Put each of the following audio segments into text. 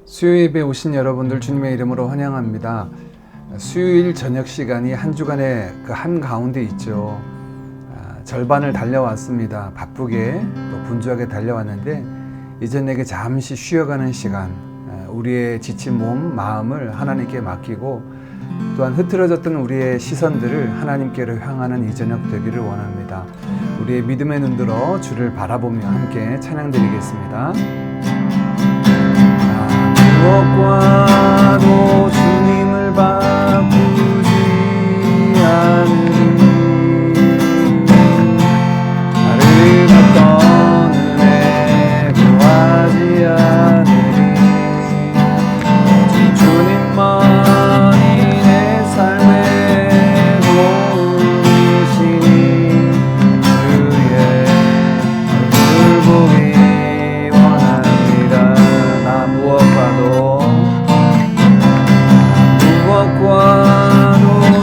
수요 예배 오신 여러분들 주님의 이름으로 환영합니다. 수요일 저녁 시간이 한 주간의 그 한가운데 있죠. 절반을 달려왔습니다. 바쁘게 또 분주하게 달려왔는데 이제 내게 잠시 쉬어가는 시간, 우리의 지친 몸, 마음을 하나님께 맡기고 또한 흐트러졌던 우리의 시선들을 하나님께로 향하는 이 저녁 되기를 원합니다. 우리의 믿음의 눈 들어 주를 바라보며 함께 찬양드리겠습니다. 무엇과도 주님을 바꾸지 않으리. 나를 어떤 은혜 구하지 않으리. 주님만이 내 삶의 도우시니 주의 얼굴 보기 원합니다. 나 무엇과도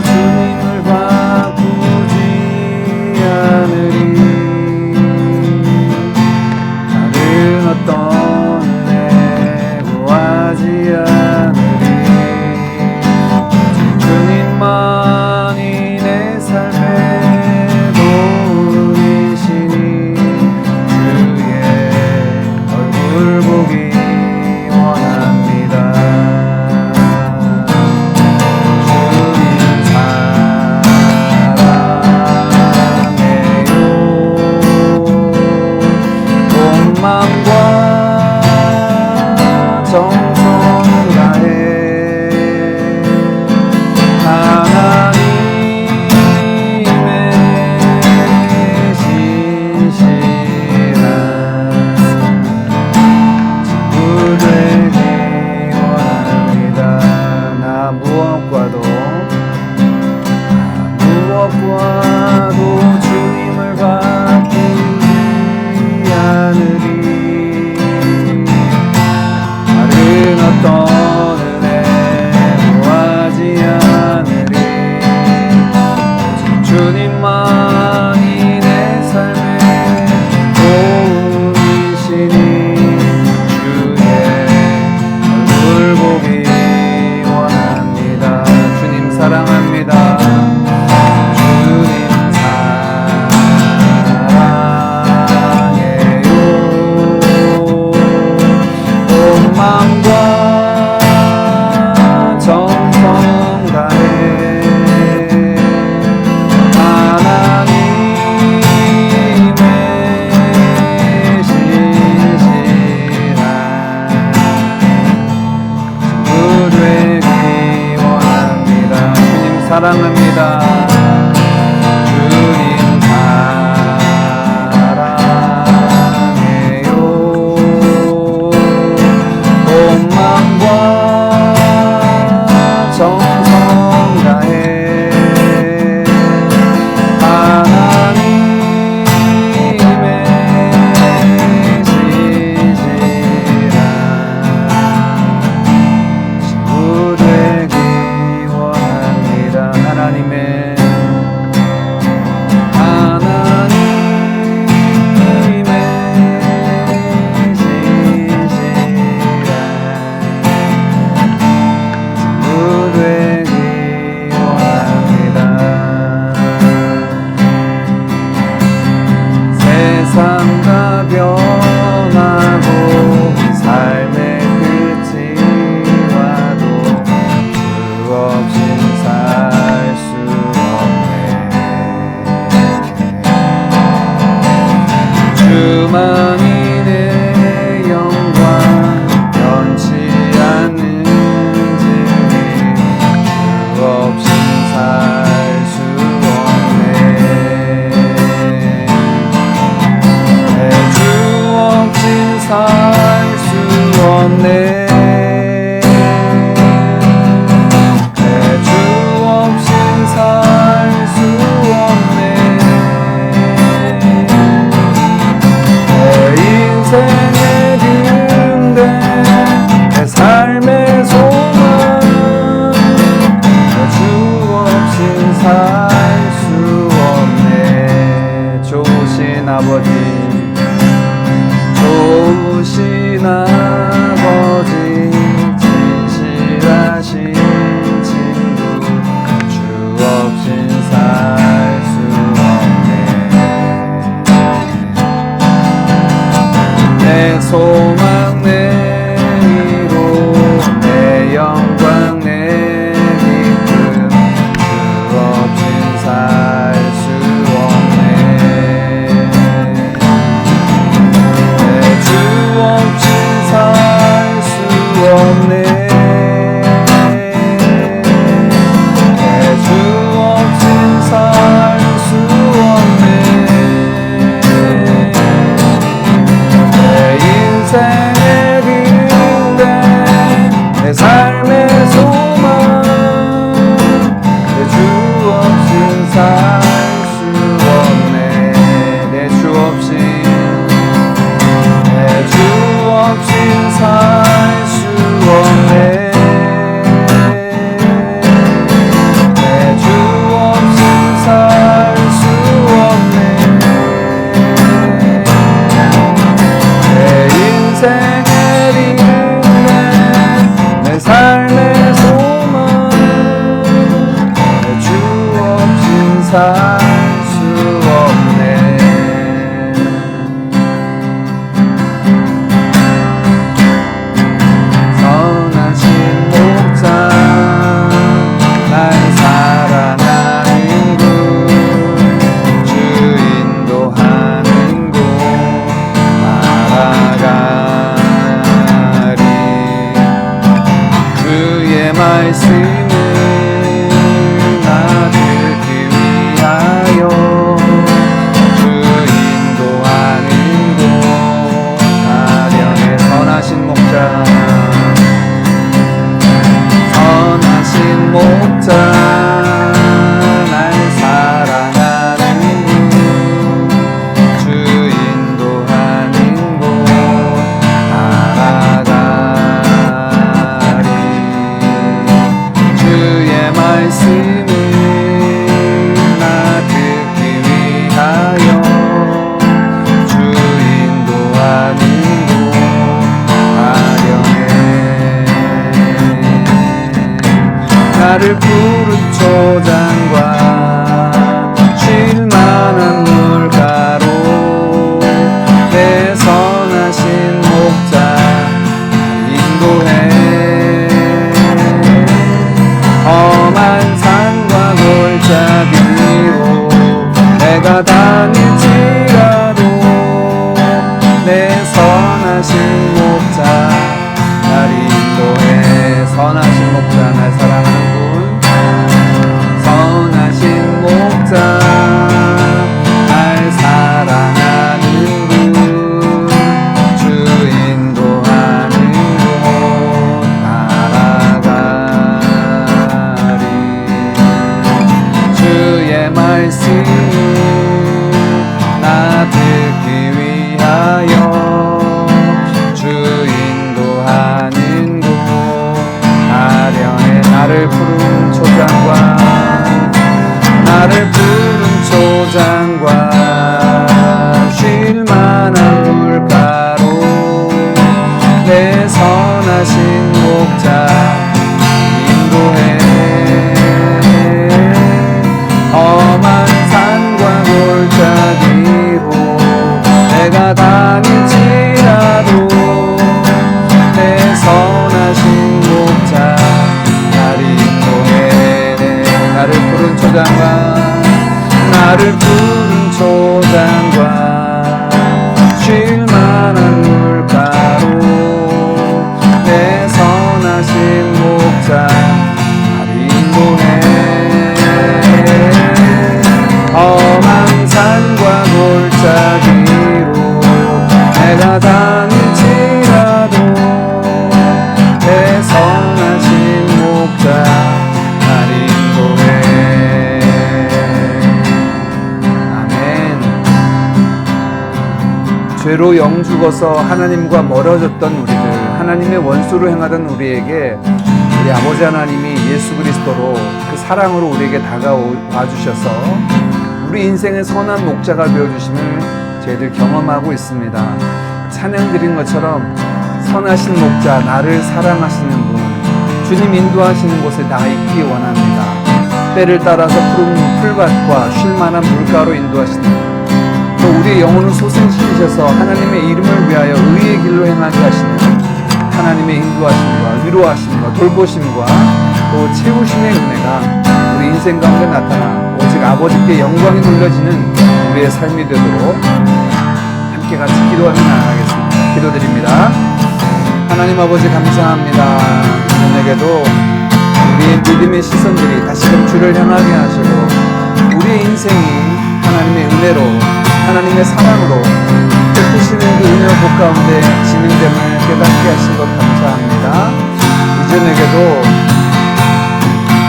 주님을 바꾸지 않으리. 다른 어떤 은혜 구하지 않으리. 주님만이 내 삶의 도우시니 주의 얼굴 보기 원합니다. 무엇과도 주님을 바꾸지 않으리. 다른 어떤 은혜 구하지 않으리. 주님만이 내 삶의 도우시니 주의 얼굴 보기 원합니다. 주님 사랑합니다. 사랑합니다. 주님 사랑해요. 온 마음과 정성 다해 하나님의 신실한 친구 되기 하나님의 신실한 친구 되기 원합니다. 세상과 변하고 삶의 끝이 와도 주 없인 살 주만이 내 영광 변치 않는지니 주 없인 살 수 없네. 주 없인 살 수 없네. 주 없인 살 수 없네. 인생의 기운대 내 삶의 소망 주 없인 살 수 없네. 좋으신 아버지, 좋으신 아버지 말씀을 나 듣기 위하여 주 인도하는 곳 아련의 선하신 목자 선하신 목자 나를 푸른 초장과 쉴 만한 물가로 내 선하신 목자 인도해 험한 산과 골짜기로 내가 다닐지라도 내 선하신 목자 날 인도해 선하신 목자 날 사랑하는 선하신 목자 날 사랑하는 분 주 인도하는 곳 따라가리 주의 말씀 나 듣기 위하여 주 인도하는 곳 아련의 나를 푸른 초장과 나를 푸른 초장과 쉴 만한 물가로 내 선하신 목자 인도해 험한 산과 골짜기로 내가 다닐지라도 내 선하신 목자 날 인도해 나를 푸른 초장과 나를 푸른 초장과 쉴 만한 물가로 내 선하신 목자 날 인도해 험한 산과 골짜기로 내가 다닐지라도 내 선하신 목자 날 인도해 아멘. 죄로 영 죽어서 하나님과 멀어졌던 우리들 하나님의 원수로 행하던 우리에게 우리 아버지 하나님이 예수 그리스도로 그 사랑으로 우리에게 다가와 주셔서 우리 인생의 선한 목자가 되어주심을 저희들 경험하고 있습니다. 찬양 드린 것처럼 선하신 목자 나를 사랑하시는 분 주님 인도하시는 곳에 나 있기 원합니다. 때를 따라서 푸른 풀밭과 쉴만한 물가로 인도하시는 또 우리의 영혼을 소생시키셔서 하나님의 이름을 위하여 의의 길로 행하게 하시는 하나님의 인도하심과 위로하심과 돌보심과 또 채우심의 은혜가 우리 인생 가운데 나타나 오직 아버지께 영광이 돌려지는 우리의 삶이 되도록 함께 같이 기도하며 나아가겠습니다. 기도드립니다. 하나님 아버지 감사합니다. 저녁에도 우리의 믿음의 시선들이 다시금 주를 향하게 하시고 우리의 인생이 하나님의 은혜로 하나님의 사랑으로 베푸시는 그 은혜와 복 가운데 진행됨을 깨닫게 하신 것 감사합니다. 이전에게도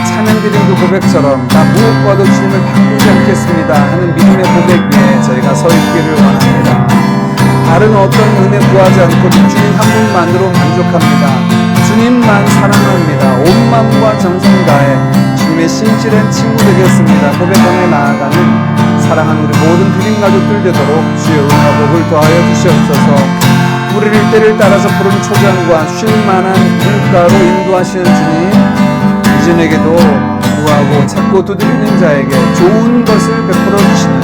찬양드린 그 고백처럼 나 무엇과도 주님을 바꾸지 않겠습니다 하는 믿음의 고백 위에 저희가 서 있기를 원합니다. 다른 어떤 은혜 구하지 않고 주님 한 분만으로 만족합니다. 주님만 사랑합니다. 온 마음과 정성 다해 주님의 신실한 친구 되겠습니다. 고백하며 나아가는 사랑하는 우리 모든 그림 가족들 되도록 주의 은혜와 복을 더하여 주시옵소서. 우리를 때를 따라서 푸른 초장과 쉴만한 물가로 인도하시는 주님, 이전에게도 구하고 찾고 두드리는 자에게 좋은 것을 베풀어 주시는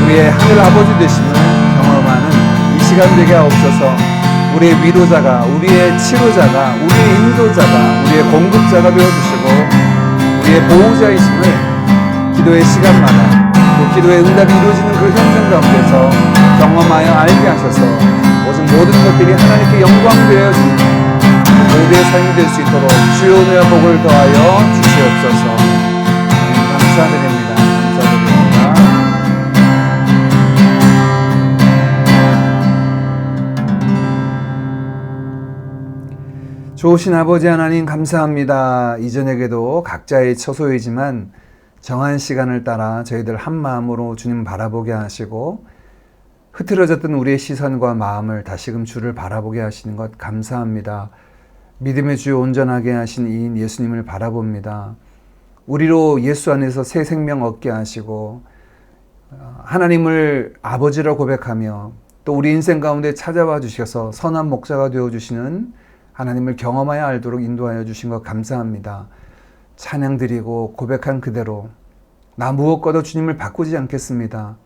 우리의 하늘 아버지 되심을 경험하는 이 시간 되게 하옵소서. 우리의 위로자가, 우리의 치료자가, 우리의 인도자가, 우리의 공급자가 되어주시고 우리의 보호자이심을 기도의 시간마다 또 기도의 응답이 이루어지는 그 현장 가운데서 경험하여 알게 하셔서 오직 모든 것들이 하나님께 영광 되어지는 모두의 우리의 삶이 될 수 있도록 주의 은혜와 복을 더하여 주시옵소서. 감사드립니다. 좋으신 아버지 하나님 감사합니다. 이전에게도 각자의 처소이지만 정한 시간을 따라 저희들 한 마음으로 주님 바라보게 하시고 흐트러졌던 우리의 시선과 마음을 다시금 주를 바라보게 하시는 것 감사합니다. 믿음의 주 온전하게 하신 이인 예수님을 바라봅니다. 우리로 예수 안에서 새 생명 얻게 하시고 하나님을 아버지로 고백하며 또 우리 인생 가운데 찾아와 주셔서 선한 목자가 되어주시는 하나님을 경험하여 알도록 인도하여 주신 것 감사합니다. 찬양 드리고 고백한 그대로 나 무엇과도 주님을 바꾸지 않겠습니다.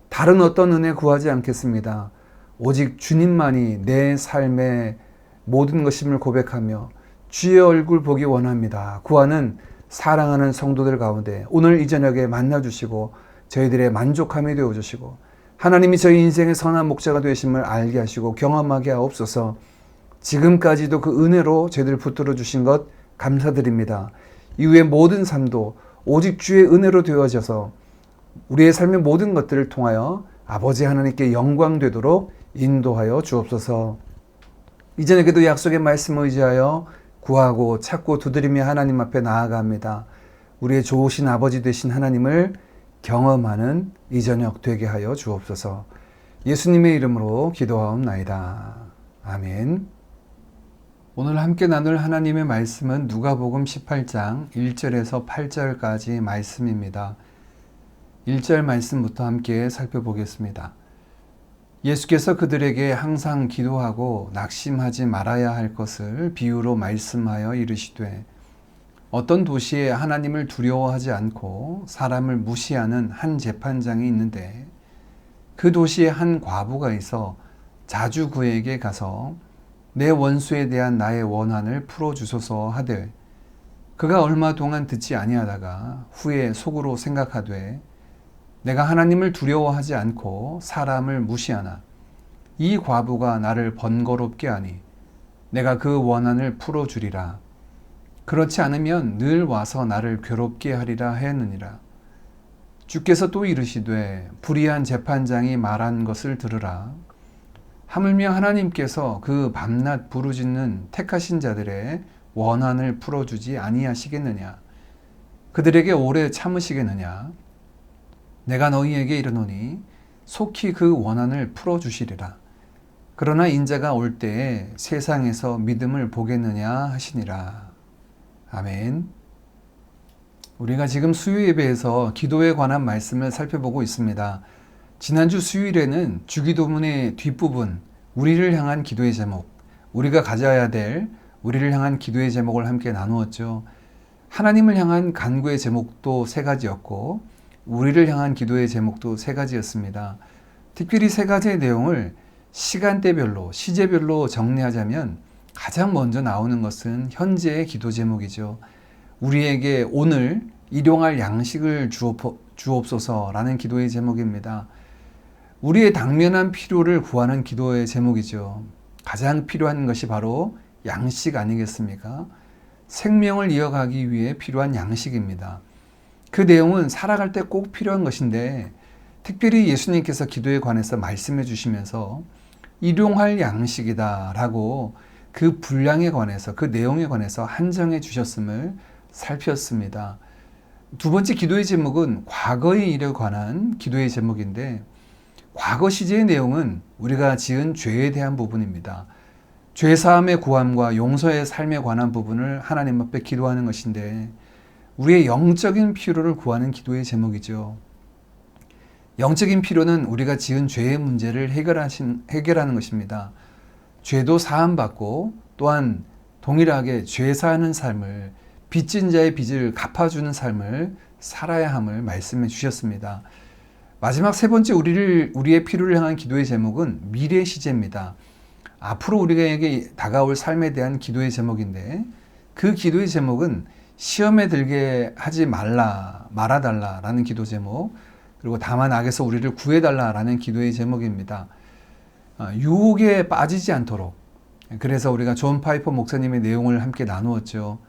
다른 어떤 은혜 구하지 않겠습니다. 오직 주님만이 내 삶의 모든 것임을 고백하며 주의 얼굴 보기 원합니다. 구하는 사랑하는 성도들 가운데 오늘 이 저녁에 만나주시고 저희들의 만족함이 되어주시고 하나님이 저희 인생의 선한 목자가 되심을 알게 하시고 경험하게 하옵소서. 지금까지도 그 은혜로 저희들 붙들어 주신 것 감사드립니다. 이후의 모든 삶도 오직 주의 은혜로 되어져서 우리의 삶의 모든 것들을 통하여 아버지 하나님께 영광 되도록 인도하여 주옵소서. 이전에도 약속의 말씀을 의지하여 구하고 찾고 두드리며 하나님 앞에 나아갑니다. 우리의 좋으신 아버지 되신 하나님을 경험하는 이 저녁 되게 하여 주옵소서. 예수님의 이름으로 기도하옵나이다. 아멘. 오늘 함께 나눌 하나님의 말씀은 누가복음 18장 1절에서 8절까지 말씀입니다. 1절 말씀부터 함께 살펴보겠습니다. 예수께서 그들에게 항상 기도하고 낙심하지 말아야 할 것을 비유로 말씀하여 이르시되 어떤 도시에 하나님을 두려워하지 않고 사람을 무시하는 한 재판장이 있는데 그 도시에 한 과부가 있어 자주 그에게 가서 내 원수에 대한 나의 원한을 풀어주소서 하되 그가 얼마 동안 듣지 아니하다가 후에 속으로 생각하되 내가 하나님을 두려워하지 않고 사람을 무시하나 이 과부가 나를 번거롭게 하니 내가 그 원한을 풀어주리라. 그렇지 않으면 늘 와서 나를 괴롭게 하리라 하였느니라. 주께서 또 이르시되 불의한 재판장이 말한 것을 들으라. 하물며 하나님께서 그 밤낮 부르짖는 택하신 자들의 원한을 풀어주지 아니하시겠느냐. 그들에게 오래 참으시겠느냐. 내가 너희에게 이르노니 속히 그 원한을 풀어주시리라. 그러나 인자가 올 때에 세상에서 믿음을 보겠느냐 하시니라. 아멘. 우리가 지금 수요 예배에서 기도에 관한 말씀을 살펴보고 있습니다. 지난주 수요일에는 주기도문의 뒷부분, 우리를 향한 기도의 제목, 우리가 가져야 될 우리를 향한 기도의 제목을 함께 나누었죠. 하나님을 향한 간구의 제목도 3가지였고 우리를 향한 기도의 제목도 3가지였습니다. 특별히 3가지의 내용을 시간대별로, 시제별로 정리하자면 가장 먼저 나오는 것은 현재의 기도 제목이죠. 우리에게 오늘 일용할 양식을 주옵소서라는 기도의 제목입니다. 우리의 당면한 필요를 구하는 기도의 제목이죠. 가장 필요한 것이 바로 양식 아니겠습니까? 생명을 이어가기 위해 필요한 양식입니다. 그 내용은 살아갈 때 꼭 필요한 것인데 특별히 예수님께서 기도에 관해서 말씀해 주시면서 일용할 양식이다 라고 그 분량에 관해서 그 내용에 관해서 한정해 주셨음을 살폈습니다. 두 번째 기도의 제목은 과거의 일에 관한 기도의 제목인데 과거 시제의 내용은 우리가 지은 죄에 대한 부분입니다. 죄사함의 구함과 용서의 삶에 관한 부분을 하나님 앞에 기도하는 것인데 우리의 영적인 필요를 구하는 기도의 제목이죠. 영적인 필요는 우리가 지은 죄의 문제를 해결하는 것입니다. 죄도 사함받고 또한 동일하게 죄사하는 삶을 빚진 자의 빚을 갚아주는 삶을 살아야 함을 말씀해 주셨습니다. 마지막 3번째 우리의 필요를 향한 기도의 제목은 미래 시제입니다. 앞으로 우리에게 다가올 삶에 대한 기도의 제목인데 그 기도의 제목은 시험에 들게 하지 말아달라라는 기도 제목, 그리고 다만 악에서 우리를 구해달라라는 기도의 제목입니다. 유혹에 빠지지 않도록 그래서 우리가 존 파이퍼 목사님의 내용을 함께 나누었죠.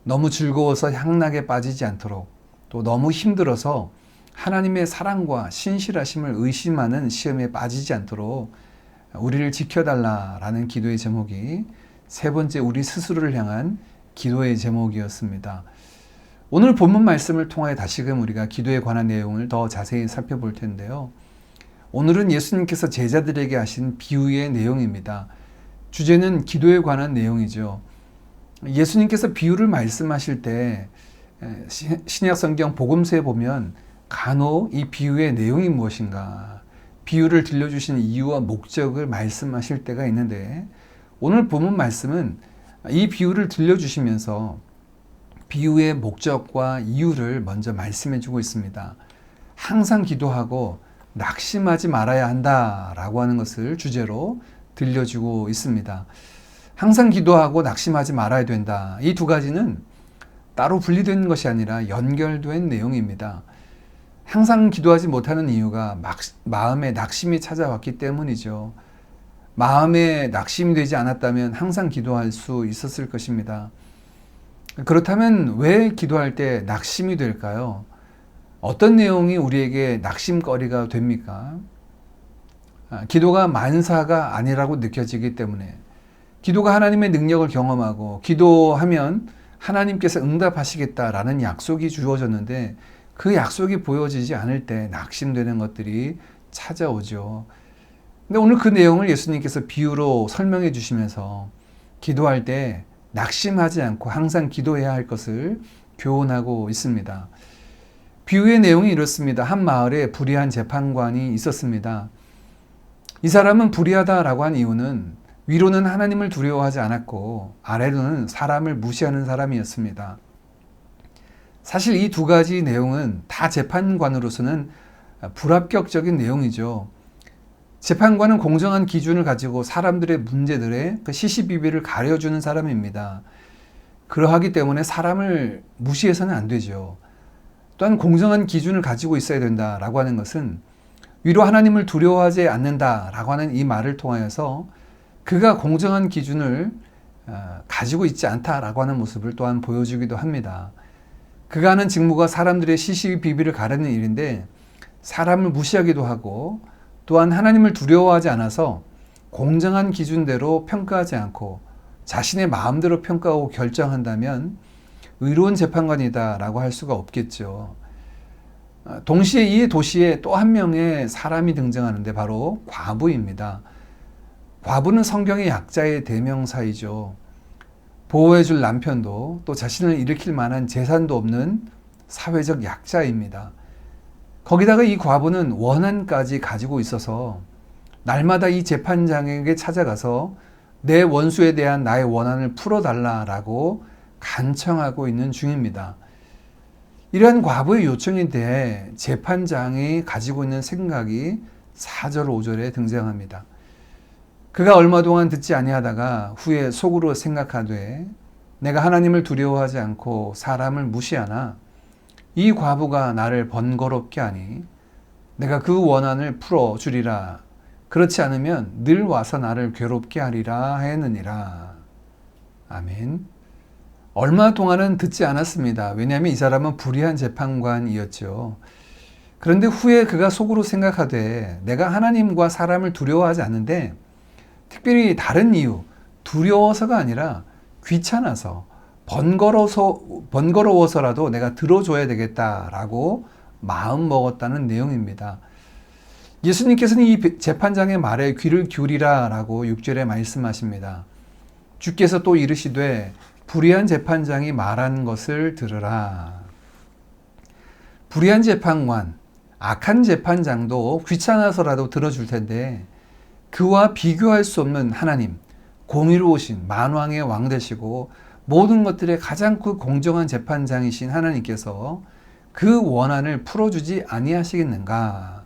너무 즐거워서 향락에 빠지지 않도록, 또 너무 힘들어서 하나님의 사랑과 신실하심을 의심하는 시험에 빠지지 않도록 우리를 지켜달라라는 기도의 제목이 세 번째 우리 스스로를 향한 기도의 제목이었습니다. 오늘 본문 말씀을 통하여 다시금 우리가 기도에 관한 내용을 더 자세히 살펴볼 텐데요. 오늘은 예수님께서 제자들에게 하신 비유의 내용입니다. 주제는 기도에 관한 내용이죠. 예수님께서 비유를 말씀하실 때 신약 성경 복음서에 보면 간혹 이 비유의 내용이 무엇인가, 비유를 들려주신 이유와 목적을 말씀하실 때가 있는데, 오늘 본문 말씀은 이 비유를 들려주시면서 비유의 목적과 이유를 먼저 말씀해 주고 있습니다. 항상 기도하고 낙심하지 말아야 한다라고 하는 것을 주제로 들려주고 있습니다. 항상 기도하고 낙심하지 말아야 된다. 이 두 가지는 따로 분리된 것이 아니라 연결된 내용입니다. 항상 기도하지 못하는 이유가 마음에 낙심이 찾아왔기 때문이죠. 마음에 낙심이 되지 않았다면 항상 기도할 수 있었을 것입니다. 그렇다면 왜 기도할 때 낙심이 될까요? 어떤 내용이 우리에게 낙심거리가 됩니까? 기도가 만사가 아니라고 느껴지기 때문에, 기도가 하나님의 능력을 경험하고 기도하면 하나님께서 응답하시겠다라는 약속이 주어졌는데 그 약속이 보여지지 않을 때 낙심되는 것들이 찾아오죠. 근데 오늘 그 내용을 예수님께서 비유로 설명해 주시면서 기도할 때 낙심하지 않고 항상 기도해야 할 것을 교훈하고 있습니다. 비유의 내용이 이렇습니다. 한 마을에 불의한 재판관이 있었습니다. 이 사람은 불의하다라고 한 이유는 위로는 하나님을 두려워하지 않았고 아래로는 사람을 무시하는 사람이었습니다. 사실 이 두 가지 내용은 다 재판관으로서는 불합격적인 내용이죠. 재판관은 공정한 기준을 가지고 사람들의 문제들의 그 시시비비를 가려주는 사람입니다. 그러하기 때문에 사람을 무시해서는 안 되죠. 또한 공정한 기준을 가지고 있어야 된다라고 하는 것은 위로 하나님을 두려워하지 않는다라고 하는 이 말을 통하여서 그가 공정한 기준을 가지고 있지 않다라고 하는 모습을 또한 보여주기도 합니다. 그가 하는 직무가 사람들의 시시비비를 가르는 일인데 사람을 무시하기도 하고 또한 하나님을 두려워하지 않아서 공정한 기준대로 평가하지 않고 자신의 마음대로 평가하고 결정한다면 의로운 재판관이다라고 할 수가 없겠죠. 동시에 이 도시에 또 한 명의 사람이 등장하는데 바로 과부입니다. 과부는 성경의 약자의 대명사이죠. 보호해줄 남편도 또 자신을 일으킬 만한 재산도 없는 사회적 약자입니다. 거기다가 이 과부는 원한까지 가지고 있어서 날마다 이 재판장에게 찾아가서 내 원수에 대한 나의 원한을 풀어달라라고 간청하고 있는 중입니다. 이러한 과부의 요청에 대해 재판장이 가지고 있는 생각이 4절 5절에 등장합니다. 그가 얼마 동안 듣지 아니하다가 후에 속으로 생각하되 내가 하나님을 두려워하지 않고 사람을 무시하나 이 과부가 나를 번거롭게 하니 내가 그 원한을 풀어주리라. 그렇지 않으면 늘 와서 나를 괴롭게 하리라 했느니라. 아멘. 얼마 동안은 듣지 않았습니다. 왜냐하면 이 사람은 불의한 재판관이었죠. 그런데 후에 그가 속으로 생각하되 내가 하나님과 사람을 두려워하지 않는데 특별히 다른 이유, 두려워서가 아니라 귀찮아서 번거로워서라도 내가 들어줘야 되겠다라고 마음 먹었다는 내용입니다. 예수님께서는 이 재판장의 말에 귀를 기울이라라고 6절에 말씀하십니다. 주께서 또 이르시되 불의한 재판장이 말한 것을 들으라. 불의한 재판관, 악한 재판장도 귀찮아서라도 들어줄 텐데 그와 비교할 수 없는 하나님, 공의로우신 만왕의 왕 되시고 모든 것들의 가장 그 공정한 재판장이신 하나님께서 그 원한을 풀어주지 아니하시겠는가?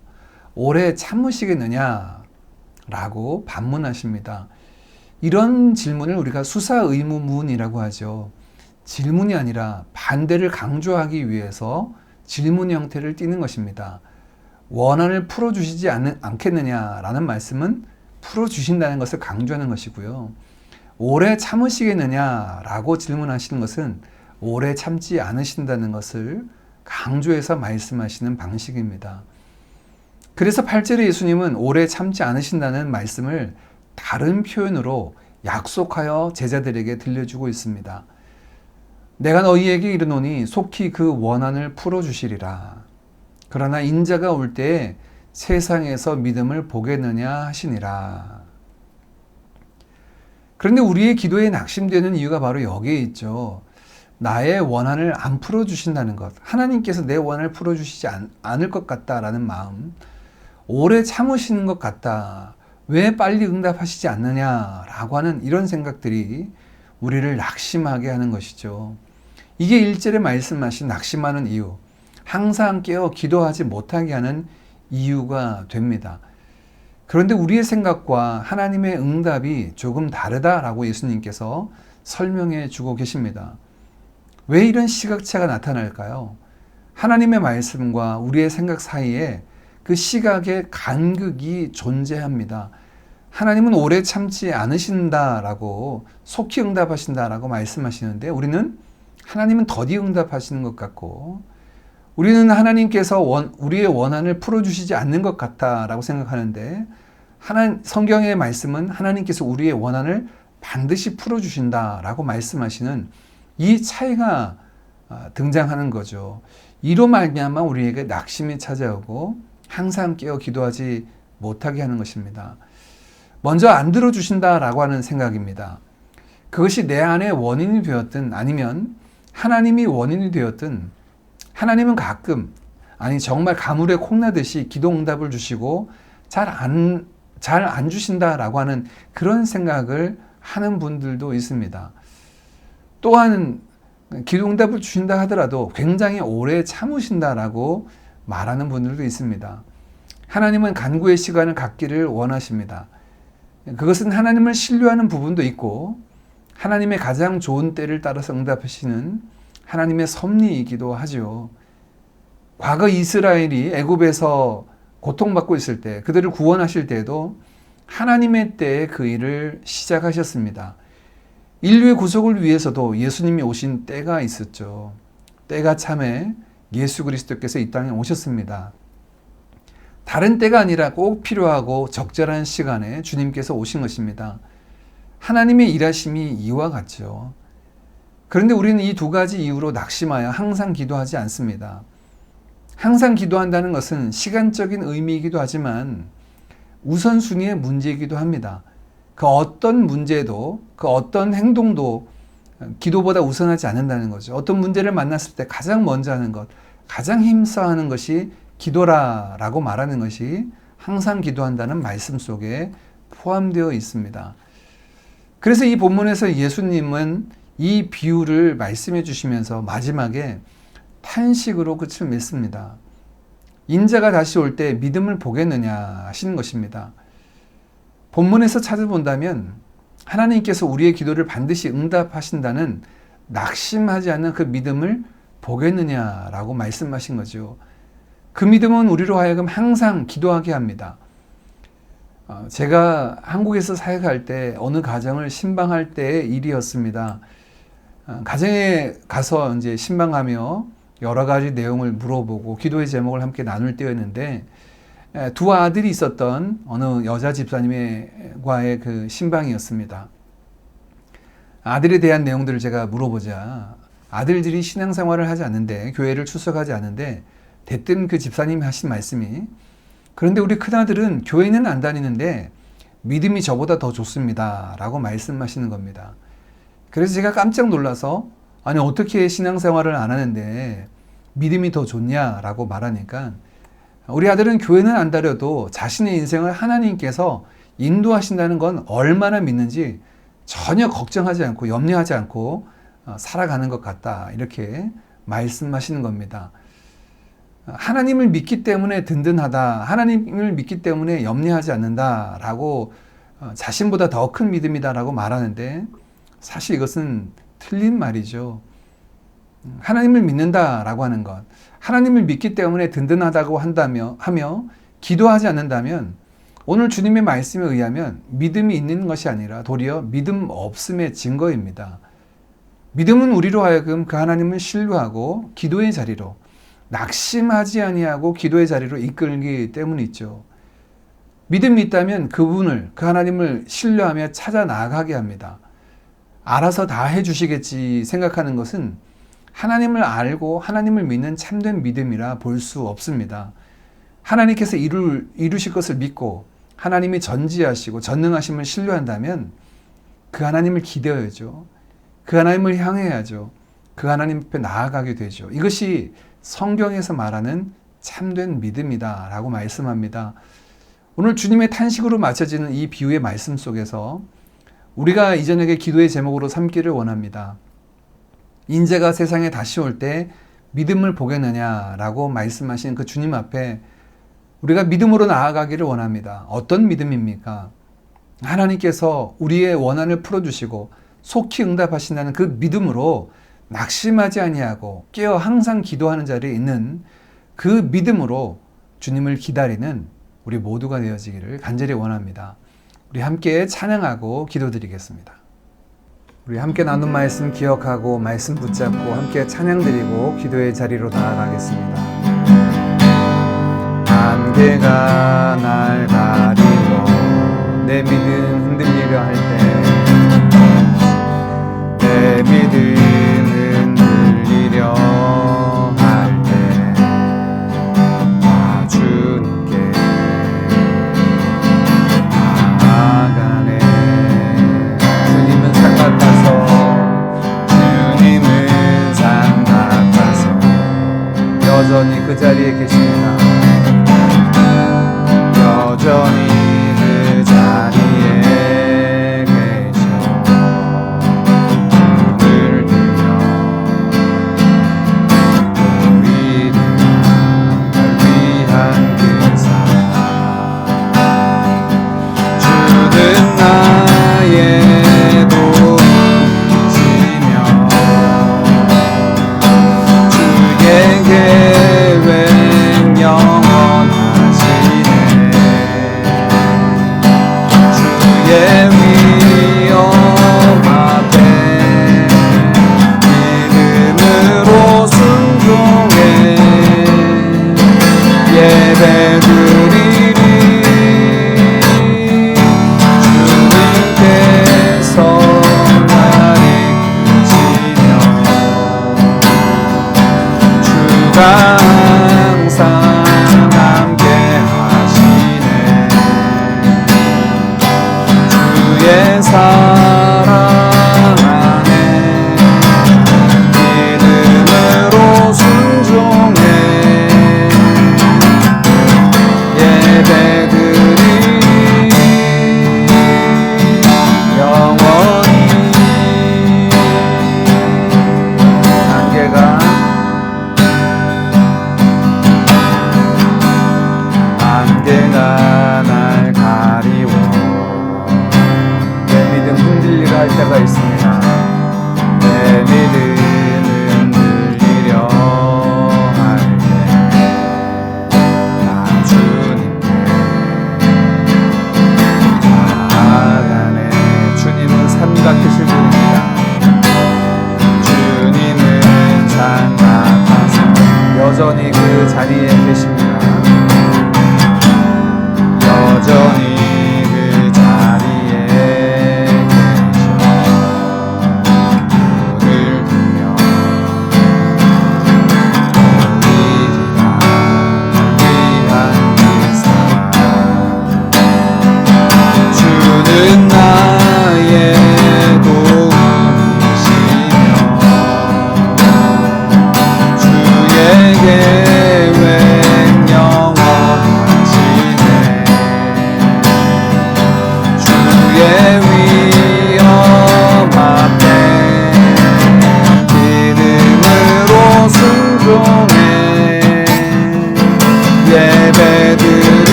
오래 참으시겠느냐? 라고 반문하십니다. 이런 질문을 우리가 수사의무문이라고 하죠. 질문이 아니라 반대를 강조하기 위해서 질문 형태를 띠는 것입니다. 원한을 풀어주시지 않겠느냐라는 말씀은 풀어주신다는 것을 강조하는 것이고요. 오래 참으시겠느냐라고 질문하시는 것은 오래 참지 않으신다는 것을 강조해서 말씀하시는 방식입니다. 그래서 8절에 예수님은 오래 참지 않으신다는 말씀을 다른 표현으로 약속하여 제자들에게 들려주고 있습니다. 내가 너희에게 이르노니 속히 그 원한을 풀어주시리라. 그러나 인자가 올 때에 세상에서 믿음을 보겠느냐 하시니라. 그런데 우리의 기도에 낙심되는 이유가 바로 여기에 있죠. 나의 원한을 안 풀어주신다는 것. 하나님께서 내 원한을 풀어주시지 않을 것 같다라는 마음. 오래 참으시는 것 같다. 왜 빨리 응답하시지 않느냐라고 하는 이런 생각들이 우리를 낙심하게 하는 것이죠. 이게 1절에 말씀하신 낙심하는 이유. 항상 깨어 기도하지 못하게 하는 이유가 됩니다. 그런데 우리의 생각과 하나님의 응답이 조금 다르다라고 예수님께서 설명해 주고 계십니다. 왜 이런 시각차가 나타날까요? 하나님의 말씀과 우리의 생각 사이에 그 시각의 간극이 존재합니다. 하나님은 오래 참지 않으신다라고 속히 응답하신다라고 말씀하시는데 우리는 하나님은 더디 응답하시는 것 같고 우리는 하나님께서 우리의 원한을 풀어주시지 않는 것 같다라고 생각하는데 성경의 말씀은 하나님께서 우리의 원한을 반드시 풀어주신다라고 말씀하시는 이 차이가 등장하는 거죠. 이로 말미암아 우리에게 낙심이 찾아오고 항상 깨어 기도하지 못하게 하는 것입니다. 먼저 안 들어주신다라고 하는 생각입니다. 그것이 내 안에 원인이 되었든 아니면 하나님이 원인이 되었든 하나님은 가끔 정말 가물에 콩나듯이 기도 응답을 주시고 잘 안 주신다라고 하는 그런 생각을 하는 분들도 있습니다. 또한 기도 응답을 주신다 하더라도 굉장히 오래 참으신다라고 말하는 분들도 있습니다. 하나님은 간구의 시간을 갖기를 원하십니다. 그것은 하나님을 신뢰하는 부분도 있고 하나님의 가장 좋은 때를 따라서 응답하시는 하나님의 섭리이기도 하죠. 과거 이스라엘이 애굽에서 고통받고 있을 때 그들을 구원하실 때에도 하나님의 때에 그 일을 시작하셨습니다. 인류의 구속을 위해서도 예수님이 오신 때가 있었죠. 때가 참에 예수 그리스도께서 이 땅에 오셨습니다. 다른 때가 아니라 꼭 필요하고 적절한 시간에 주님께서 오신 것입니다. 하나님의 일하심이 이와 같죠. 그런데 우리는 이 두 가지 이유로 낙심하여 항상 기도하지 않습니다. 항상 기도한다는 것은 시간적인 의미이기도 하지만 우선순위의 문제이기도 합니다. 그 어떤 문제도 그 어떤 행동도 기도보다 우선하지 않는다는 거죠. 어떤 문제를 만났을 때 가장 먼저 하는 것, 가장 힘써하는 것이 기도라라고 말하는 것이 항상 기도한다는 말씀 속에 포함되어 있습니다. 그래서 이 본문에서 예수님은 이 비유를 말씀해 주시면서 마지막에 탄식으로 끝을 맺습니다. 인자가 다시 올 때 믿음을 보겠느냐 하시는 것입니다. 본문에서 찾아본다면 하나님께서 우리의 기도를 반드시 응답하신다는 낙심하지 않는 그 믿음을 보겠느냐라고 말씀하신 거죠. 그 믿음은 우리로 하여금 항상 기도하게 합니다. 제가 한국에서 사역할 때 어느 가정을 신방할 때의 일이었습니다. 가정에 가서 이제 신방하며 여러 가지 내용을 물어보고 기도의 제목을 함께 나눌 때였는데 두 아들이 있었던 어느 여자 집사님과의 그 신방이었습니다. 아들에 대한 내용들을 제가 물어보자 아들들이 신앙생활을 하지 않는데 교회를 출석하지 않는데 대뜸 그 집사님이 하신 말씀이 그런데 우리 큰아들은 교회는 안 다니는데 믿음이 저보다 더 좋습니다 라고 말씀하시는 겁니다. 그래서 제가 깜짝 놀라서 아니 어떻게 신앙생활을 안 하는데 믿음이 더 좋냐라고 말하니까 우리 아들은 교회는 안 다녀도 자신의 인생을 하나님께서 인도하신다는 건 얼마나 믿는지 전혀 걱정하지 않고 염려하지 않고 살아가는 것 같다 이렇게 말씀하시는 겁니다. 하나님을 믿기 때문에 든든하다, 하나님을 믿기 때문에 염려하지 않는다라고 자신보다 더 큰 믿음이다라고 말하는데 사실 이것은 틀린 말이죠. 하나님을 믿는다라고 하는 것, 하나님을 믿기 때문에 든든하다고 하며 기도하지 않는다면 오늘 주님의 말씀에 의하면 믿음이 있는 것이 아니라 도리어 믿음 없음의 증거입니다. 믿음은 우리로 하여금 그 하나님을 신뢰하고 기도의 자리로, 낙심하지 아니하고 기도의 자리로 이끌기 때문이죠. 믿음이 있다면 그분을, 그 하나님을 신뢰하며 찾아 나아가게 합니다. 알아서 다 해주시겠지 생각하는 것은 하나님을 알고 하나님을 믿는 참된 믿음이라 볼 수 없습니다. 하나님께서 이루실 것을 믿고 하나님이 전지하시고 전능하심을 신뢰한다면 그 하나님을 기대어야죠. 그 하나님을 향해야죠. 그 하나님 앞에 나아가게 되죠. 이것이 성경에서 말하는 참된 믿음이다 라고 말씀합니다. 오늘 주님의 탄식으로 맞춰지는 이 비유의 말씀 속에서 우리가 이 저녁에 기도의 제목으로 삼기를 원합니다. 인재가 세상에 다시 올 때 믿음을 보겠느냐라고 말씀하신 그 주님 앞에 우리가 믿음으로 나아가기를 원합니다. 어떤 믿음입니까? 하나님께서 우리의 원한을 풀어주시고 속히 응답하신다는 그 믿음으로 낙심하지 아니하고 깨어 항상 기도하는 자리에 있는 그 믿음으로 주님을 기다리는 우리 모두가 되어지기를 간절히 원합니다. 우리 함께 찬양하고 기도드리겠습니다. 우리 함께 나눈 말씀 기억하고 말씀 붙잡고 함께 찬양드리고 기도의 자리로 나아가겠습니다. 안개가 날 가리고 내 믿음 흔들리려 할 때, 내 믿음 흔들리려 할 때, 나 주님께 나아가네. 주님은 산 같아서, 주님은 산 같아서 여전히 그 자리에 계십니다. 여전히 그 자리에 계셔 눈을 들며 우리를 위한 그 사랑 주는 나의 도움이시며 주의 계획 영원하시네. 주의 위엄 앞에 믿음으로 순종해 예배드리리. 주님께서 나를 이끄시며 주가 항상 함께 하시네. 주의 사랑 안에 믿음으로 순종해 예배드리리. 영원히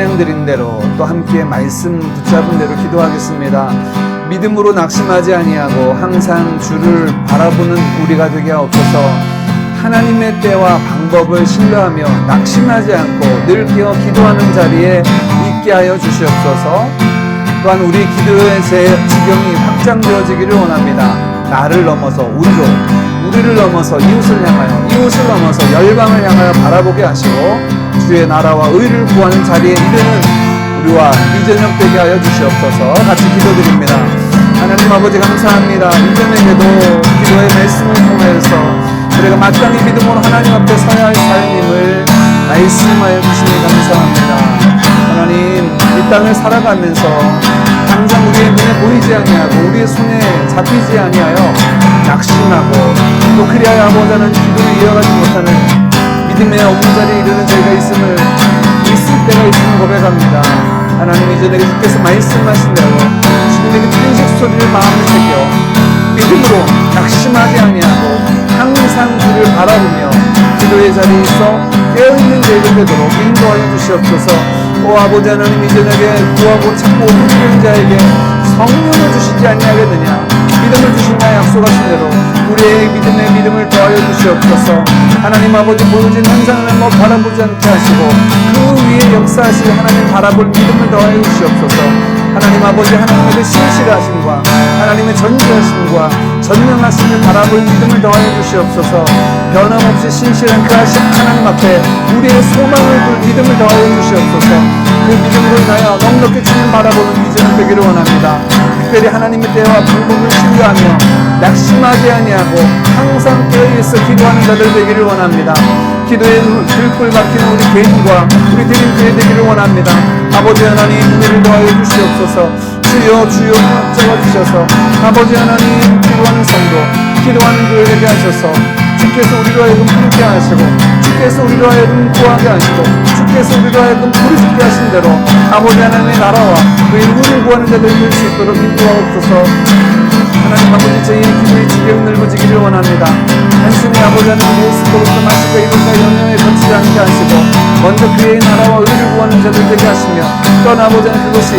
찬양드린 대로 또 함께 말씀 붙잡은 대로 기도하겠습니다. 믿음으로 낙심하지 아니하고 항상 주를 바라보는 우리가 되게 하옵소서. 하나님의 때와 방법을 신뢰하며 낙심하지 않고 늘 깨어 기도하는 자리에 있게 하여 주시옵소서. 또한 우리 기도의 지경이 확장되어지기를 원합니다. 나를 넘어서 우리를 넘어서 이웃을 향하여, 이웃을 넘어서 열방을 향하여 바라보게 하시고 주의 나라와 의를 구하는 자리에 이르는 우리와 이 저녁 되게 하여 주시옵소서. 같이 기도드립니다. 하나님 아버지 감사합니다. 이 저녁에도 기도의 말씀을 통해서 우리가 마땅히 믿음으로 하나님 앞에 서야 할 삶임을 말씀하여 주시니 감사합니다. 하나님, 이 땅을 살아가면서 당장 우리의 눈에 보이지 아니하고 우리의 손에 잡히지 아니하여 낙심하고 또 그리하여 아버지 하나님 기도를 이어가지 못하는 믿음의 없는 자리에 이르는 저희가 있을 때가 있음을 고백합니다. 하나님, 이전에 주께서 말씀하신 대로 주님에게 탄식 소리를 마음을 새겨 믿음으로 낙심하지 아니하고 항상 주를 바라보며 기도의 자리에 있어 깨어있는 저희가 되도록 인도하여 주시옵소서. 오 아버지 하나님, 이 저녁에 구하고 찾고 부르는 자에게 성령을 주시지 아니하겠느냐, 믿음을 주시냐 약속하신 대로 우리의 믿음을 더하여 주시옵소서. 하나님 아버지, 보여진 현상을 바라보지 않게 하시고 그 위에 역사하실 하나님 바라볼 믿음을 더하여 주시옵소서. 하나님 아버지, 하나님의 그 신실하심과 하나님의 전지하심과 전능하심을 바라볼 믿음을 더하여 주시옵소서. 변함없이 신실한 그 하나님 앞에 우리의 소망을 둘 믿음을 더하여 주시옵소서. 그 믿음으로 인하여 넉넉히 주님 바라보는 비전을 되기를 원합니다. 특별히 하나님의 때와 방법을 신뢰하며 낙심하지 아니하고 항상 깨어있어 기도하는 자들 되기를 원합니다. 기도에 들불 박히는 우리 개인과 우리 드림교회 되기를 원합니다. 아버지 하나님, 은혜를 더하여 주시옵소서. 주여 잡아주셔서 아버지 하나님, 기도하는 성도, 기도하는 교회 되게 하셔서 주께서 우리로 하여금 부르게 하시고 주께서 우리로 하여금 구하게 하시고 주께서 우리로 하여금 부르짖게 하신 대로 아버지 하나님의 나라와 그의 의를 구하는 자들이 될 수 있도록 인도하옵소서. 하나님 아버지, 저희의 기도의 지경이 넓어지기를 원합니다. 단순히 아버지 하나님 예수로부터 마시고 이것과 영향에 거치지 않게 하시고 먼저 그의 나라와 의를 구하는 자들 되게 하시며 또한 아버지 하나님 그것이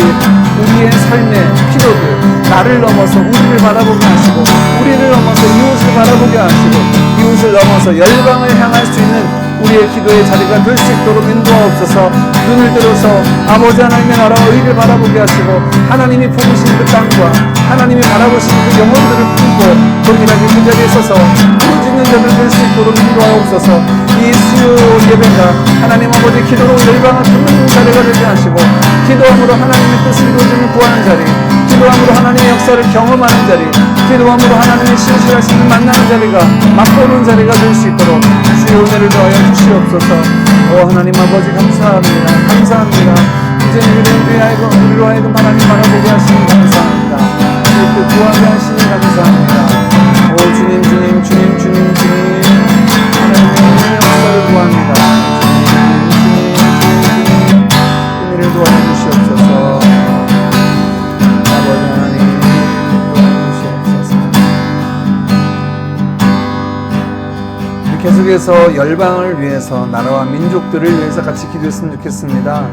우리의 삶의 필요들, 나를 넘어서 우리를 바라보게 하시고 우리를 넘어서 이웃을 바라보게 하시고 이웃을 넘어서 열방을 향할 수 있는 우리의 기도의 자리가 될 수 있도록 인도하옵소서. 눈을 들어서 아버지 하나님의 나라와 의를 바라보게 하시고 하나님이 품으신 그 땅과 하나님이 바라보시는 그 영혼들을 품고 동일하게 그 자리에 서서 부르짖는 자들 될 수 있도록 인도하옵소서. 이 수요 예배가 하나님 아버지 기도로 열방을 품는 자리가 되게 하시고 기도함으로 하나님의 뜻을 이루어지는 구하는 자리, 기도함으로 하나님의 역사를 경험하는 자리, 기도함으로 하나님의 신실하심을 만나는 자리가 맛보는 자리가 될 수 있도록 주의 은혜를 더하여 주시옵소서. 오 하나님 아버지 감사합니다. 감사합니다. 이제 우리로 하여금 하나님 바라보게 하시니 감사합니다. 또 구하게 하시니 감사합니다. 오 주님 하나님의 역사를 구합니다. 주님 은혜를 도와주시옵소서. 계속해서 열방을 위해서 나라와 민족들을 위해서 같이 기도했으면 좋겠습니다.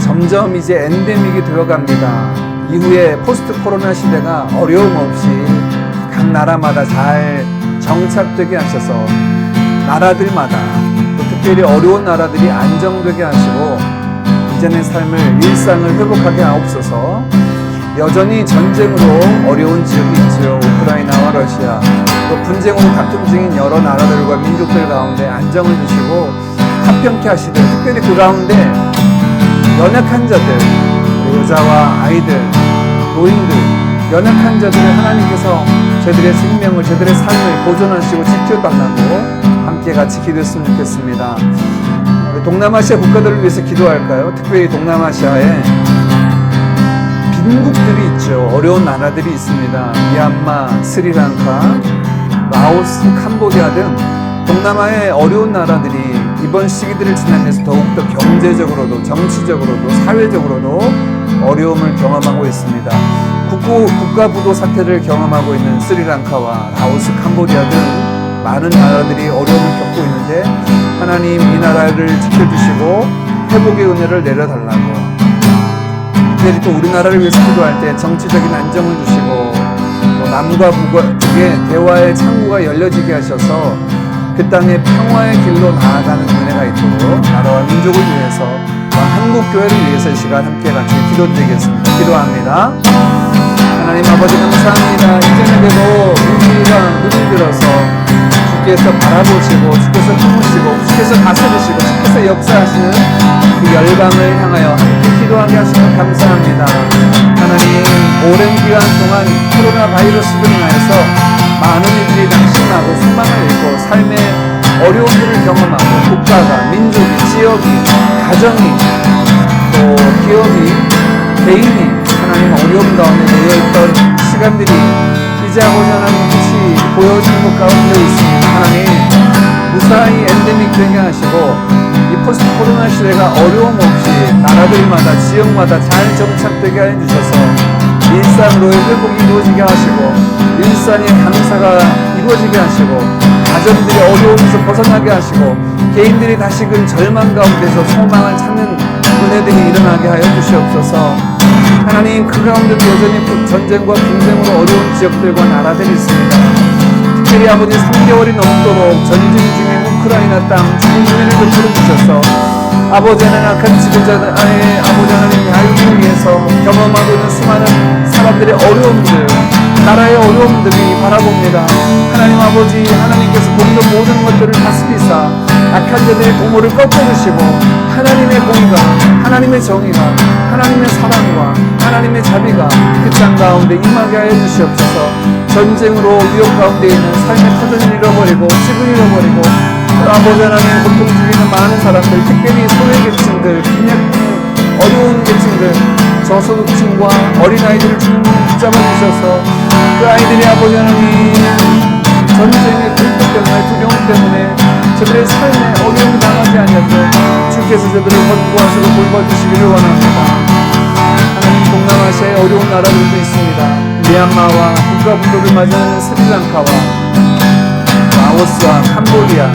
점점 이제 엔데믹이 되어갑니다. 이후에 포스트 코로나 시대가 어려움 없이 각 나라마다 잘 정착되게 하셔서 나라들마다 또 특별히 어려운 나라들이 안정되게 하시고 이전의 삶을 일상을 회복하게 하옵소서. 여전히 전쟁으로 어려운 지역이 있죠. 우크라이나와 러시아, 또 분쟁으로 다툼 중인 여러 나라들과 민족들 가운데 안정을 주시고 화평케 하시되 특별히 그 가운데 연약한 자들, 여자와 아이들, 노인들, 연약한 자들을 하나님께서 저들의 생명을, 저들의 삶을 보존하시고 지켜달라고 함께 같이 기도했으면 좋겠습니다. 동남아시아 국가들을 위해서 기도할까요? 특별히 동남아시아에 빈국들이 있죠. 어려운 나라들이 있습니다. 미얀마, 스리랑카, 라오스, 캄보디아 등 동남아의 어려운 나라들이 이번 시기들을 지나면서 더욱더 경제적으로도 정치적으로도 사회적으로도 어려움을 경험하고 있습니다. 국가 부도 사태를 경험하고 있는 스리랑카와 라오스, 캄보디아 등 많은 나라들이 어려움을 겪고 있는데 하나님 이 나라를 지켜주시고 회복의 은혜를 내려달라고 특별히 또 우리나라를 위해서 기도할 때 정치적인 안정을 주시고 또 남과 북의 대화의 창구가 열려지게 하셔서 그 땅의 평화의 길로 나아가는 은혜가 있도록 나라와 민족을 위해서 한국교회를 위해서 이 시간 함께 같이 기도드리겠습니다. 기도합니다. 하나님 아버지 감사합니다. 이제는데도 우리가 눈을 들어서 주께서 바라보시고 주께서 품으시고 주께서 다스리시고 주께서 역사하시는 그 열방을 향하여 함께 기도하게 하시면 감사합니다. 하나님 오랜 기간 동안 코로나 바이러스로 인하여서 많은 이들이 낙심하고 소망을 잃고 삶의 어려움들을 경험하고 국가가 민족이 지역이 가정이 또 기업이 개인이 하나님 어려움 가운데 놓여있던 시간들이 이제 아버지 하나님 빛이 보여지는 것 가운데 있습니다. 하나님 무사히 엔데믹 되게 하시고 이 포스트 코로나 시대가 어려움 없이 나라들마다 지역마다 잘 정착되게 해주셔서 일상으로의 회복이 이루어지게 하시고 일상의 감사가 이루어지게 하시고 가정들이 어려움에서 벗어나게 하시고 개인들이 다시금 절망 가운데서 소망을 찾는 은혜들이 일어나게 하여 주시옵소서. 하나님 그 가운데도 여전히 전쟁과 분쟁으로 어려운 지역들과 나라들이 있습니다. 특별히 아버지 3개월이 넘도록 전쟁 중에 우크라이나 땅 죽은 은혜를 베풀어 주셔서 아버지 하나님 악한 지도자들 안에 아버지 하나님 야유를 위해서 경험하고 있는 수많은 사람들의 어려움들 나라의 어려움들이 바라봅니다. 하나님 아버지 하나님께서 공동 모든 것들을 다스리사 악한 자들의 공모를 꺾어주시고 하나님의 공의가 하나님의 정의가 하나님의 사랑과 하나님의 자비가 그 땅 가운데 임하게 하여 주시옵소서. 전쟁으로 위협 가운데 있는 삶의 터전을 잃어버리고 집을 잃어버리고 아버지 하나님 고통 중에는 많은 사람들 특별히 소외계층들 빈약 어려운 계층들 저소득층과 어린아이들을 주님 붙잡아주셔서 그 아이들이 아버지 하나님 전쟁의 공포 때문에 두려움 때문에 저들의 삶에 어려움이 당하지 않냐고 주께서 저들을 권고하시고 돌봐주시기를 원합니다. 하나님 동남아시아의 어려운 나라들도 있습니다. 미얀마와 국가분도를 맞이하는 스리랑카와 라오스와 캄보디아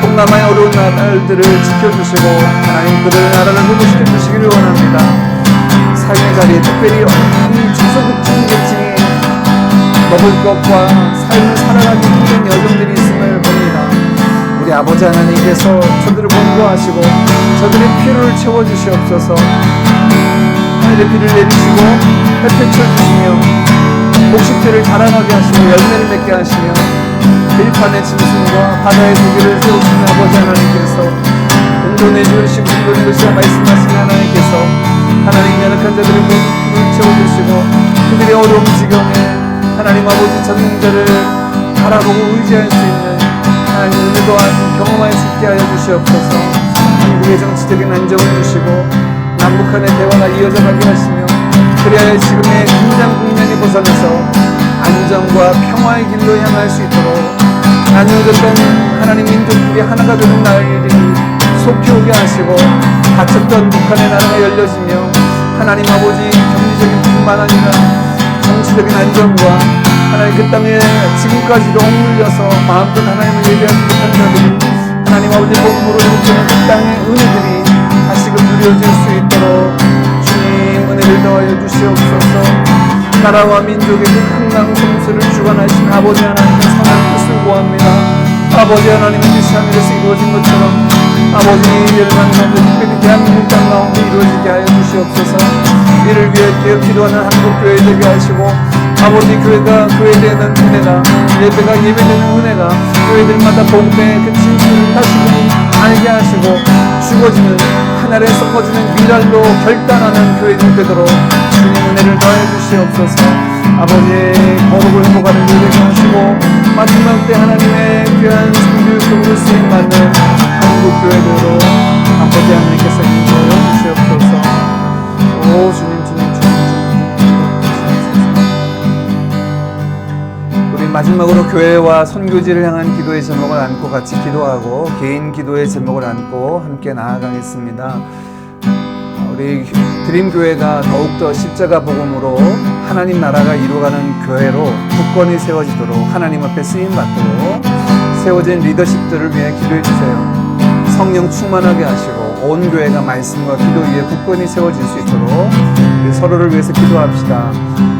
동남아의 어려운 나라들을 지켜주시고 하나님 그들의 나라를 회복시켜 주시기를 원합니다. 삶의 자리에 특별히 이 저소득층 계층이 먹을 것과 삶을 살아가기 힘든 여정들이 있음을 봅니다. 우리 아버지 하나님께서 저들을 권고하시고 저들의 필요를 채워주시옵소서. 하늘의 비를 내리시고 햇볕을 주시며 곡식들을 자라나게 하시고 열매를 맺게 하시며 들판의 짐승과 바다의 고기를 세우시는 아버지 하나님께서 공존해 주시고 공존해 주시고 말씀하시는 하나님께서 하나님 연약한 자들의 모든 필요를 채워주시고 그들의 어려운 지경에 하나님 아버지 전능자를 바라보고 의지할 수 있는 하나님 은혜도 경험할 수 있게 하여 주시옵소서. 한국의 정치적인 안정을 주시고 남북한의 대화가 이어져 가게 하시며 그래야 지금의 긴장 국면이 벗어나서 안정과 평화의 길로 향할 수 있도록 나뉘어졌던 하나님 민족들이 하나가 되는 날이 속히 오게 하시고 닫혔던 북한의 나라가 열려지며 하나님 아버지 경제적인 뿐만 아니라 정치적인 안정과 하나님 그 땅에 지금까지도 억눌려서 마음껏 하나님을 예배하지 못한 자들이 하나님 아버지 복음으로 이루어지는 그 땅의 은혜들이 다시금 누려질 수 있도록 주님 은혜를 더하여 주시옵소서. 나라와 민족의 그 한강 성수를 주관하신 아버지 하나님의 선한 뜻을 구합니다. 아버지 하나님의 뜻이 하늘에서 이루어진 것처럼 아버지 열방 가운데 특별히 대한민국 땅 가운데 이루어지게 하여 주시옵소서. 이를 위해 기도하는 한국교회 되게 하시고 아버지 교회가 교회되는 은혜가 예배가 예배되는 은혜가 교회들마다 복음의 그 진실을 다시금 알게 하시고 죽어지는 하늘에 섞어지는 미랄로 결단하는 교회들 되도록 주님 은혜를 더해 주시옵소서. 아버지의 거룩을 회복하는 교회 되게 하시고 마지막 때 하나님의 귀한 성교육적으로 쓰임받는 한국교회대로 아버지 하나님께서 인도하여 주시옵소서. 오 주님 우리 마지막으로 교회와 선교지를 향한 기도의 제목을 안고 같이 기도하고 개인 기도의 제목을 안고 함께 나아가겠습니다. 우리 드림교회가 더욱더 십자가 복음으로 하나님 나라가 이루어가는 교회로 굳건히 세워지도록 하나님 앞에 쓰임받도록 세워진 리더십들을 위해 기도해 주세요. 성령 충만하게 하시고 온 교회가 말씀과 기도 위에 굳건히 세워질 수 있도록 우리 서로를 위해서 기도합시다.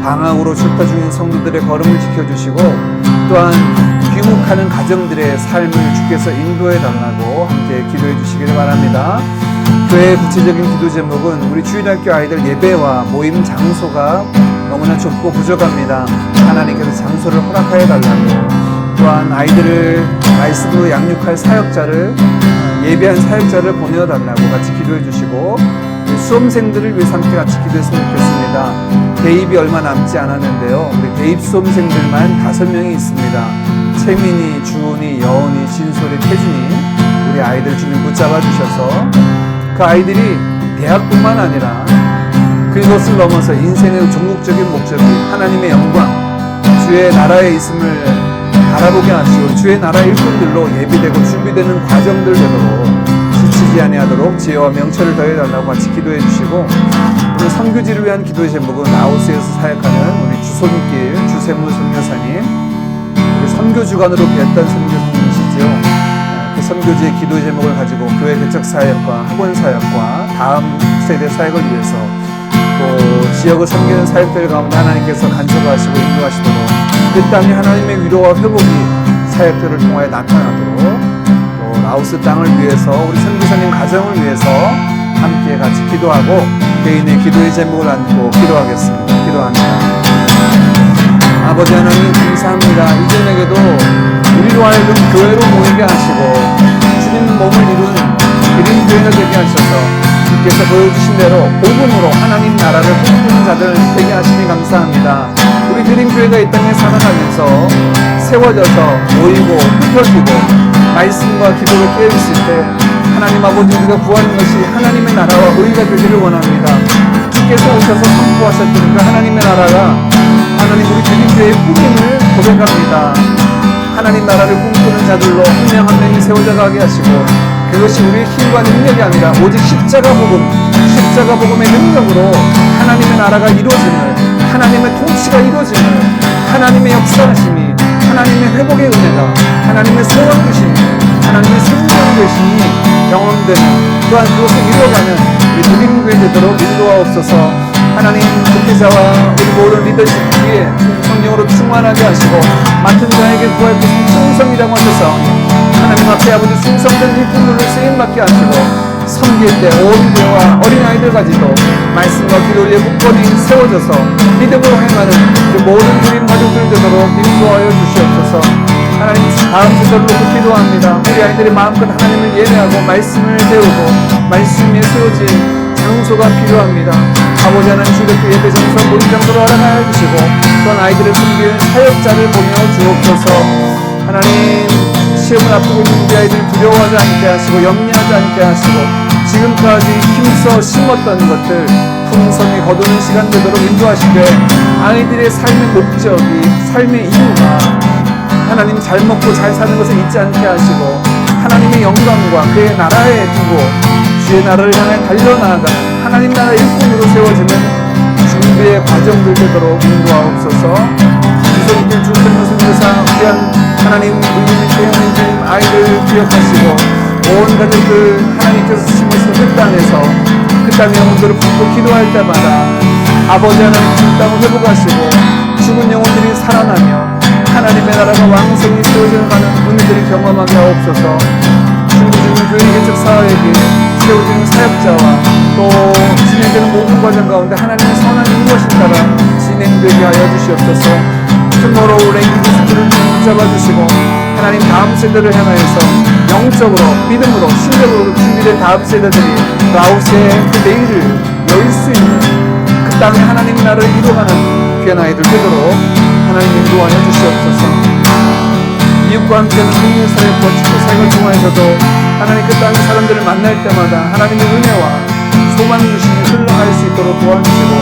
방학으로 출타 중인 성도들의 걸음을 지켜주시고 또한 귀국하는 가정들의 삶을 주께서 인도해 달라고 함께 기도해 주시기를 바랍니다. 교회의 구체적인 기도 제목은 우리 주일학교 아이들 예배와 모임 장소가 너무나 좁고 부족합니다. 하나님께서 장소를 허락하여 달라고, 또한 아이들을 말씀으로 양육할 사역자를, 예배한 사역자를 보내달라고 같이 기도해 주시고, 수험생들을 위해서 함께 같이 기도했으면 좋겠습니다. 대입이 얼마 남지 않았는데요, 우리 대입 수험생들만 5명이 있습니다. 채민이, 주은이, 여은이, 진솔이, 태준이, 우리 아이들 주님 붙잡아 주셔서 그 아이들이 대학뿐만 아니라 그것을 넘어서 인생의 종국적인 목적이 하나님의 영광, 주의 나라에 있음을 바라보게 하시고 주의 나라 일꾼들로 예비되고 준비되는 과정들 되도록 지치지 아니하도록 지혜와 명철을 더해달라고 같이 기도해 주시고, 오늘 선교지를 위한 기도의 제목은 라오스에서 사역하는 우리 주손길 주세무 선교사님, 우리 선교주간으로 배웠던 선교사님이시죠. 그 선교지의 기도의 제목을 가지고 교회 개척 사역과 학원 사역과 다음 세대 사역을 위해서 또 지역을 섬기는 사역들 가운데 하나님께서 간섭하시고 인도하시도록 그 땅이 하나님의 위로와 회복이 사역들을 통하여 나타나도록, 또 라오스 땅을 위해서 우리 선교사님 가정을 위해서 함께 같이 기도하고 개인의 기도의 제목을 안고 기도하겠습니다. 기도합니다. 아버지 하나님 감사합니다. 이전에게도 우리로 하여금 교회로 모이게 하시고 주님 몸을 이룬 그린 교회가 되게 하셔서 주께서 보여주신 대로 복음으로 하나님 나라를 꿈꾸는 자들 되게 하시니 감사합니다. 우리 드림 교회가 이 땅에 살아가면서 세워져서 모이고 흩어지고 말씀과 기도를 깨어있을 때 하나님 아버지 우리가 구하는 것이 하나님의 나라와 의가 되기를 원합니다. 주께서 오셔서 선포하셨던 그 하나님의 나라가 하나님 우리 드림 교회의 꿈임을 고백합니다. 하나님 나라를 꿈꾸는 자들로 한 명 한 명이 세워져 가게 하시고, 그것이 우리의 힘과 능력이 아니라 오직 십자가 복음의 능력으로 하나님의 나라가 이루어지는, 하나님의 통치가 이루어지는, 하나님의 역사하심이, 하나님의 회복의 은혜가, 하나님의 소원되심이, 하나님의 생명되심이 경험되는, 또한 그것을 이루어가는 우리 드림교회 되도록 인도하옵소서. 하나님 목회자와 우리 모든 리더십 위에 성령으로 충만하게 하시고 맡은 자에게 구할 것은 충성이라고 하셨사오니 하나님 앞에 아버지 충성된 일꾼들을 쓰임받게 하시고 섬길 때 온 교회와 어린아이들까지도 말씀과 기도에 굳건히 세워져서 믿음으로 행하는 그 모든 드림 가족들 되도록 인도하여 주시옵소서. 하나님 다음 주절로 기도합니다. 우리 아이들이 마음껏 하나님을 예배하고 말씀을 배우고 말씀에 세워진 장소가 필요합니다. 아버지 하나님 주일학교 예배 장소 모임 장소로 허락하여 주시고 또한 아이들을 섬길 사역자를 보내어 주옵소서. 하나님 시험을 앞두고 있는 우리 아이들 두려워하지 않게 하시고 염려하지 않게 하시고 지금까지 힘써 심었던 것들 풍성히 거두는 시간 되도록 인도하시되 아이들의 삶의 목적이, 삶의 이유가 하나님 잘 먹고 잘 사는 것을 잊지 않게 하시고 하나님의 영광과 그의 나라에 두고 주의 나라를 향해 달려나아가는 하나님 나라 일꾼으로 세워지는 준비의 과정들 되도록 인도하옵소서. 주선길 주선무 선교사 귀한 하나님 우리 태영민 주님 아이들 기억하시고 온 가족들 하나님께서 심으신 그 땅에서 그 땅의 영혼들을 붙고 기도할 때마다 아버지 하나님 주 땅을 회복하시고 죽은 영혼들이 살아나며 하나님의 나라가 왕성히 세워져 가는 은혜들이 경험하게 하옵소서. 중보주는 교회 개척 사역에 세워지는 사역자와 또 진행되는 모든 과정 가운데 하나님의 선한 인도하심 따라 진행되게 하여 주시옵소서. 투모로우 랭귀지 스쿨을 붙잡아주시고 하나님 다음 세대를 향하여서 영적으로 믿음으로 실력으로 준비된 다음 세대들이 라오스의 그 내일을 열 수 있는 그 땅에 하나님 나라를 이루어가는 귀한 아이들 되도록 하나님 인도하여 주시옵소서. 이웃과 함께하는 국민 사역과 축구 사역을 통하여서도 하나님 그 땅의 사람들을 만날 때마다 하나님의 은혜와 소망 주심이 흘러갈 수 있도록 도와주시고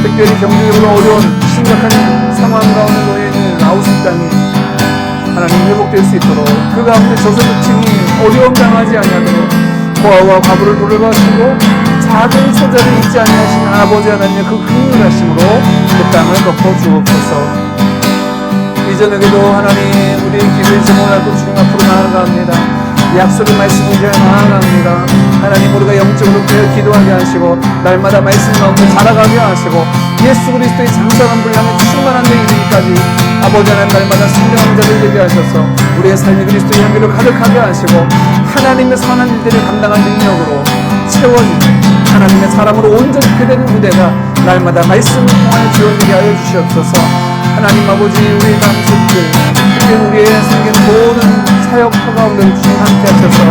특별히 경제적으로 어려운 심각한 상황 가운데 놓여 있는 라오스 땅이 하나님 회복될 수 있도록 그 가운데 저소득층이 어려움 당하지 아니하도록 고아와 과부를 돌봐주시고 작은 소자를 잊지 아니하신 아버지 하나님의 그 긍휼하심으로 그 땅을 덮어주옵소서. 이전에도 하나님 우리 기도의 제목을 알고 주님 앞으로 나아갑니다. 약속의 말씀을 이제 나아갑니다. 하나님 우리가 영적으로 기도하게 하시고 날마다 말씀 가운데 자라가게 하시고 예수 그리스도의 장성한 분량에 충만한 데 이르기까지 아버지 하나님 날마다 성령한 자들 되게 하셔서 우리의 삶이 그리스도의 향기로 가득하게 하시고 하나님의 선한 일들을 감당할 능력으로 채워지는 하나님의 사람으로 온전히 되는 무대가 날마다 말씀을 통하여 지어지게 하여 주시옵소서. 하나님 아버지 우리의 감식들 특히 우리의 생긴 모든 사역 터 가운데 주님 함께 하셔서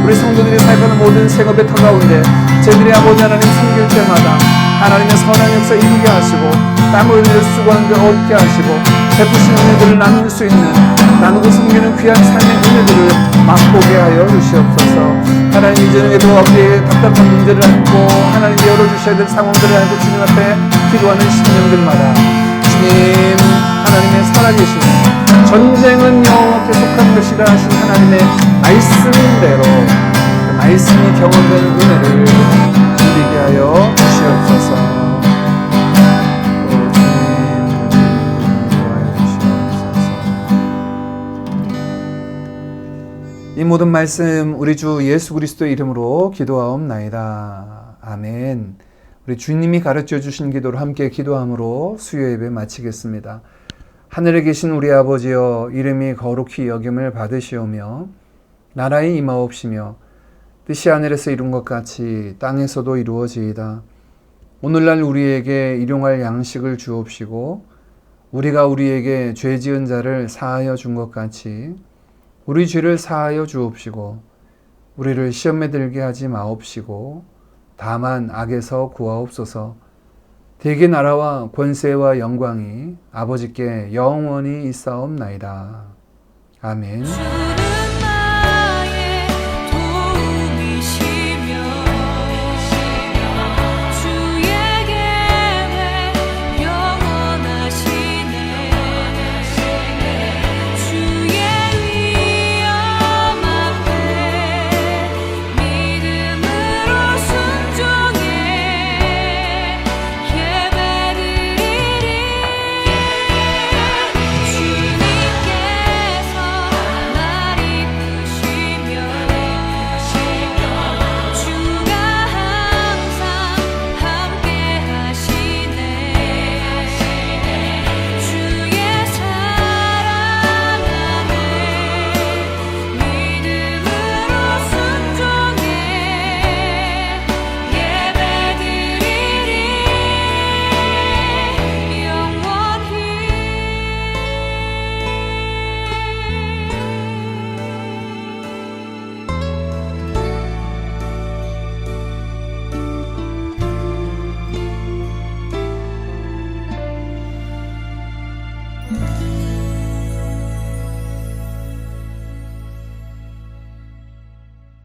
우리 성도들이 사역하는 모든 생업의 터 가운데 저희들이 아버지 하나님 섬길 때마다 하나님의 선한 역사 이루게 하시고 땀을 흘려 수고하는 데 얻게 하시고 베푸신 은혜들을 나눌 수 있는 나누고 섬기는 귀한 삶의 은혜들을 맛보게 하여 주시옵소서. 하나님 이전에도 우리의 답답한 문제를 안고 하나님이 열어주셔야 될 상황들을 안고 주님 앞에 기도하는 심령들마다 주님 하나님의 살아계신 전쟁은 여호와께 속한 것이라 하신 하나님의 말씀대로 그 말씀이 경험되는 은혜를 누리게 하여 주시옵소서. 이 모든 말씀 우리 주 예수 그리스도의 이름으로 기도하옵나이다. 아멘. 우리 주님이 가르쳐 주신 기도를 함께 기도함으로 수요 예배 마치겠습니다. 하늘에 계신 우리 아버지여 이름이 거룩히 여김을 받으시오며 나라의 임하옵시며 뜻이 하늘에서 이룬 것 같이 땅에서도 이루어지이다. 오늘날 우리에게 일용할 양식을 주옵시고 우리가 우리에게 죄 지은 자를 사하여 준 것 같이 우리 죄를 사하여 주옵시고 우리를 시험에 들게 하지 마옵시고 다만 악에서 구하옵소서. 대개 나라와 권세와 영광이 아버지께 영원히 있사옵나이다. 아멘.